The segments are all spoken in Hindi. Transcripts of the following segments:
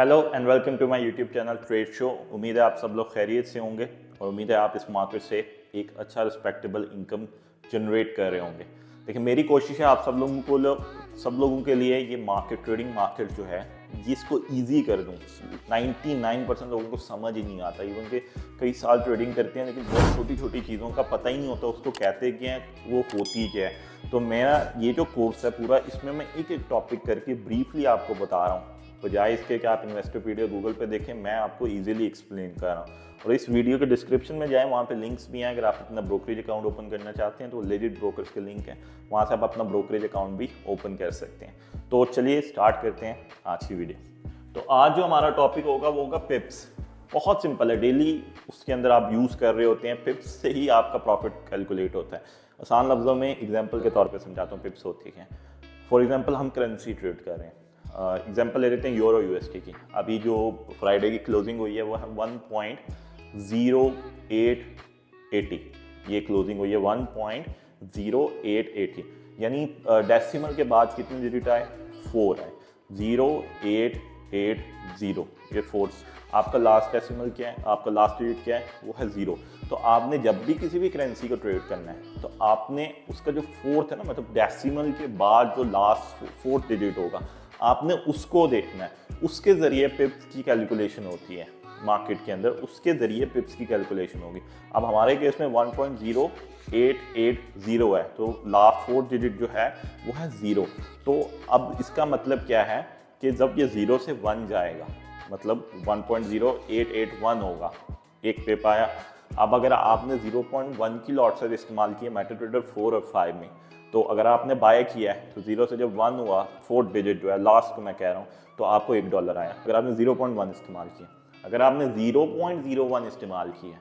Hello and welcome to my YouTube channel trade show. उम्मीद है आप सब लोग खैरियत से होंगे और उम्मीद है आप इस मार्केट से एक अच्छा रिस्पेक्टेबल इनकम जनरेट कर रहे होंगे। देखिए, मेरी कोशिश है आप सब लोगों के लिए ये ट्रेडिंग मार्केट जो है जिसको ईजी कर दूँ। 99% लोगों को समझ ही नहीं आता, इवन के कई साल ट्रेडिंग करते हैं लेकिन बहुत छोटी छोटी चीज़ों का पता ही नहीं होता उसको कहते क्या है, वो होती क्या है। तो मेरा ये जो कोर्स है पूरा, इसमें मैं एक एक टॉपिक करके ब्रीफली आपको बता रहा हूँ, बजाय इसके कि आप इन्वेस्टोपीडिया गूगल पे देखें। मैं आपको इजीली एक्सप्लेन कर रहा हूँ और इस वीडियो के डिस्क्रिप्शन में जाएं, वहाँ पे लिंक्स भी हैं। अगर आप अपना ब्रोकरेज अकाउंट ओपन करना चाहते हैं तो लेजिट ब्रोकर्स के लिंक हैं, वहाँ से आप अपना ब्रोकरेज अकाउंट भी ओपन कर सकते हैं। तो चलिए स्टार्ट करते हैं आज की वीडियो। तो आज जो हमारा टॉपिक होगा वो होगा पिप्स। बहुत सिंपल है, डेली उसके अंदर आप यूज़ कर रहे होते हैं, पिप्स से ही आपका प्रॉफिट कैलकुलेट होता है। आसान लफ्ज़ों में एग्जाम्पल के तौर पर समझाता हूँ पिप्स होती हैं। फॉर एग्जाम्पल हम करेंसी ट्रेड कर रहे हैं, एग्जाम्पल ले लेते हैं यूरो यूएसडी की। अभी जो फ्राइडे की क्लोजिंग हुई है वो है 1.0880, ये क्लोजिंग हुई है 1.0880, यानी डेसिमल के बाद कितने डिजिट आए, 4 आए, 0880, ये 4। आपका लास्ट डेसिमल क्या है, आपका लास्ट डिजिट क्या है, वो है 0। तो आपने जब भी किसी भी करेंसी को ट्रेड करना है तो आपने उसका जो फोर्थ है ना, मतलब डेसिमल के बाद जो लास्ट फोर्थ डिजिट होगा, आपने उसको देखना है। उसके ज़रिए पिप्स की कैलकुलेशन होती है मार्केट के अंदर, उसके ज़रिए पिप्स की कैलकुलेशन होगी। अब हमारे केस में 1.0880 है, तो लास्ट फोर्थ डिजिट जो है वो है 0। तो अब इसका मतलब क्या है कि जब ये 0 से 1 जाएगा, मतलब 1.0881 होगा, एक पिप आया। अब अगर आपने 0.1 की लॉट साइज इस्तेमाल किया मेटाट्रेडर 4 और 5 में, तो अगर आपने बाय किया है तो 0 से जब 1 हुआ, फोर्थ डिजिट जो है लास्ट को मैं कह रहा हूँ, तो आपको $1 आया। अगर आपने 0.1 इस्तेमाल किया, अगर आपने 0.01 इस्तेमाल किया,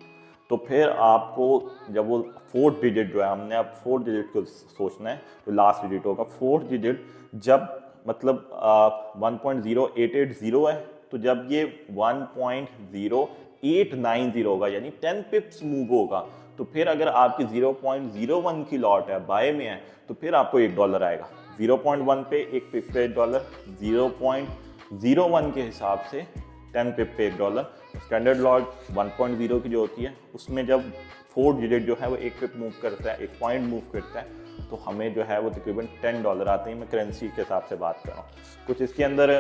तो फिर आपको जब वो फोर्थ डिजिट जो है, हमने अब फोर्थ डिजिट को सोचना है, तो लास्ट डिजिट होगा फोर्थ डिजिट जब मतलब 1.0880 है, तो जब ये 1.0890 होगा, यानी 10 पिप्स मूव होगा, तो फिर अगर आपकी 0.01 की लॉट है, बाय में है, तो फिर आपको $1 आएगा। 0.1 पे एक पिप पे $1, 0.01 के हिसाब से 10 पिप पे $1। स्टैंडर्ड लॉट 1.0 की जो होती है, उसमें जब फोर्थ डिजिट जो है वो एक पिप मूव करता है, एक पॉइंट मूव करता है, तो हमें जो है वो तकरीबन $10 आते हैं। मैं करेंसी के हिसाब से बात कर रहा हूँ। कुछ इसके अंदर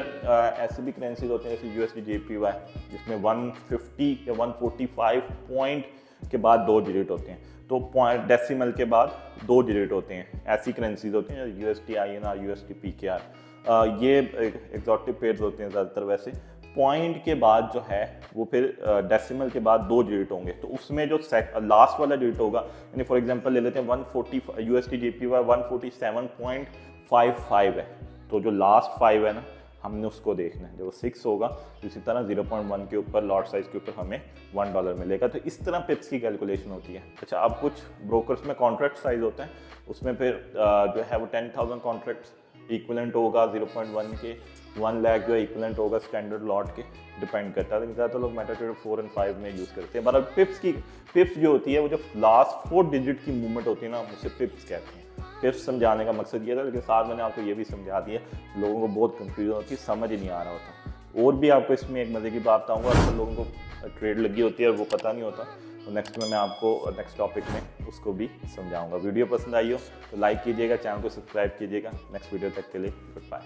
ऐसी भी करेंसीज होती हैं जैसे USD JPY, जिसमें 150 या 145 पॉइंट के बाद 2 डिजिट होते हैं, तो पॉइंट डेसिमल के बाद 2 डिजिट होते हैं। ऐसी करेंसीज होती हैं USD INR, USD PKR, ये एक्सोटिक पेयर्स होते हैं ज़्यादातर। वैसे पॉइंट के बाद जो है वो फिर डेसिमल के बाद 2 डिजिट होंगे, तो उसमें जो लास्ट वाला डिजिट होगा, यानी फॉर एग्जांपल ले लेते हैं 140 USD JPY 147.55 है, तो जो लास्ट 5 है ना, हमने उसको देखना है। जब वो 6 होगा तो इसी तरह 0.1 के ऊपर लॉट साइज के ऊपर हमें $1 मिलेगा। तो इस तरह पिप्स की कैलकुलेशन होती है। अच्छा, अब कुछ ब्रोकर्स में कॉन्ट्रैक्ट साइज होते हैं, उसमें फिर जो है वो 10,000 कॉन्ट्रैक्ट्स इक्वलेंट होगा 0.1 के, 1 लाख जो है इक्वलेंट होगा स्टैंडर्ड लॉट के, डिपेंड करता है। लेकिन ज़्यादातर लोग मेटाट्रेडर 4 और 5 में यूज़ करते हैं। बट पिप्स जो होती है, वो जो लास्ट 4 डिजिट की मूवमेंट होती है ना, उसे पिप्स कहते हैं। पिप्स समझाने का मकसद ये था, लेकिन साथ मैंने आपको ये भी समझा दिया, लोगों को बहुत कंफ्यूजन होती है, समझ ही नहीं आ रहा होता। और भी आपको इसमें एक मज़े की बात बताऊँगा, अक्सर लोगों को ट्रेड लगी होती है और वो पता नहीं होता, तो नेक्स्ट में मैं आपको नेक्स्ट टॉपिक में उसको भी समझाऊंगा। वीडियो पसंद आई हो तो लाइक कीजिएगा, चैनल को सब्सक्राइब कीजिएगा। नेक्स्ट वीडियो तक के लिए गुड बाय।